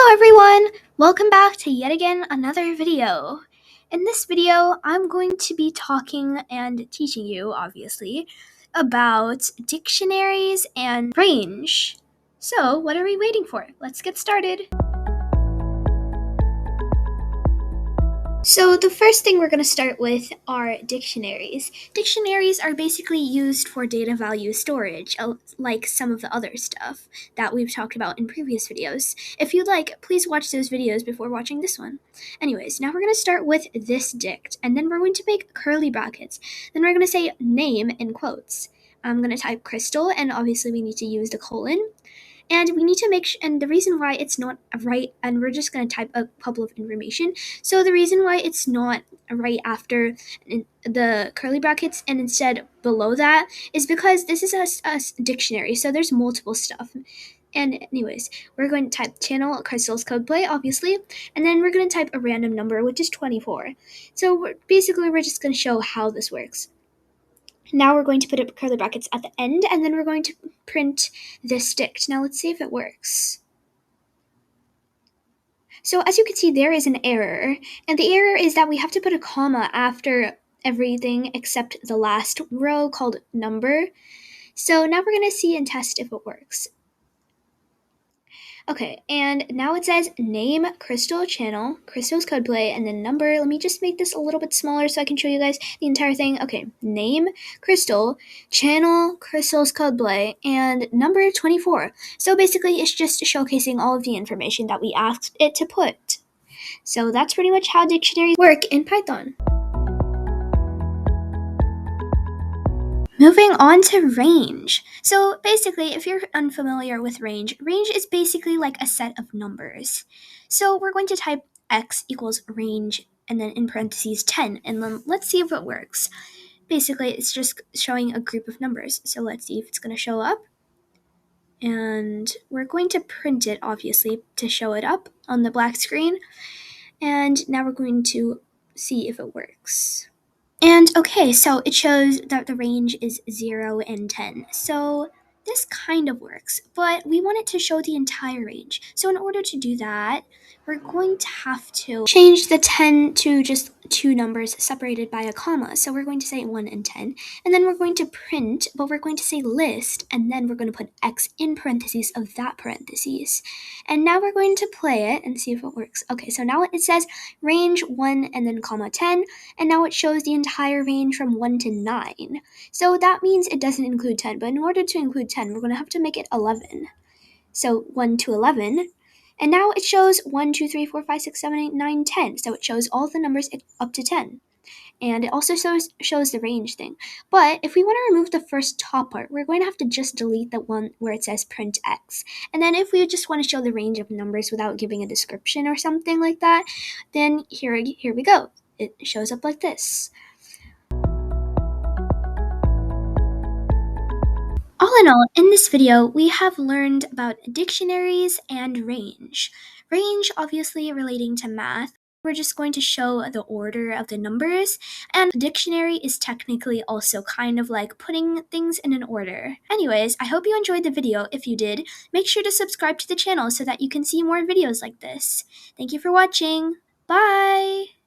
everyone! Welcome back to yet again another video. In this video, I'm going to be talking and teaching you, obviously, about dictionaries and range. So, what are we waiting for? Let's get started. So the first thing we're going to start with are dictionaries. Dictionaries are basically used for data value storage, like some of the other stuff that we've talked about in previous videos. If you'd like, please watch those videos before watching this one. Anyways, now we're going to start with this dict, and then we're going to make curly brackets. Then we're going to say name in quotes. I'm going to type crystal, and obviously we need to use the colon. And we need to and the reason why it's not right, and we're just going to type a couple of information. So the reason why it's not right after the curly brackets and instead below that is because this is a dictionary, so there's multiple stuff. And anyways, we're going to type channel crystals codeplay, obviously, and then we're going to type a random number, which is 24. So we're just going to show how this works. Now we're going to put up curly brackets at the end, and then we're going to print this dict. Now let's see if it works. So as you can see, there is an error, and the error is that we have to put a comma after everything except the last row called number. So now we're going to see and test if it works. Okay, and now it says name, crystal, channel, crystal's codeplay, and then number. Let me just make this a little bit smaller so I can show you guys the entire thing. Okay, name, crystal, channel, crystal's codeplay, and number 24. So basically, it's just showcasing all of the information that we asked it to put. So that's pretty much how dictionaries work in Python. Moving on to range. So basically, if you're unfamiliar with range is basically like a set of numbers. So we're going to type x equals range and then in parentheses 10, and then let's see if it works. Basically, it's just showing a group of numbers. So let's see if it's going to show up. And we're going to print it, obviously, to show it up on the black screen. And now we're going to see if it works. And okay, so it shows that the range is 0 and 10. So this kind of works, but we want it to show the entire range. So in order to do that, we're going to have to change the 10 to just two numbers separated by a comma. So we're going to say 1 and 10, and then we're going to print, but we're going to say list, and then we're going to put x in parentheses of that parentheses. And now we're going to play it and see if it works. Okay, so now it says range 1 and then comma 10, and now it shows the entire range from 1 to 9. So that means it doesn't include 10, but in order to include 10, we're going to have to make it 11. So 1 to 11. And now it shows 1, 2, 3, 4, 5, 6, 7, 8, 9, 10. So it shows all the numbers up to 10. And it also shows the range thing. But if we want to remove the first top part, we're going to have to just delete the one where it says print x. And then if we just want to show the range of numbers without giving a description or something like that, then here we go. It shows up like this. All in all, in this video, we have learned about dictionaries and range. Range, obviously relating to math. We're just going to show the order of the numbers, and dictionary is technically also kind of like putting things in an order. Anyways, I hope you enjoyed the video. If you did, make sure to subscribe to the channel so that you can see more videos like this. Thank you for watching. Bye!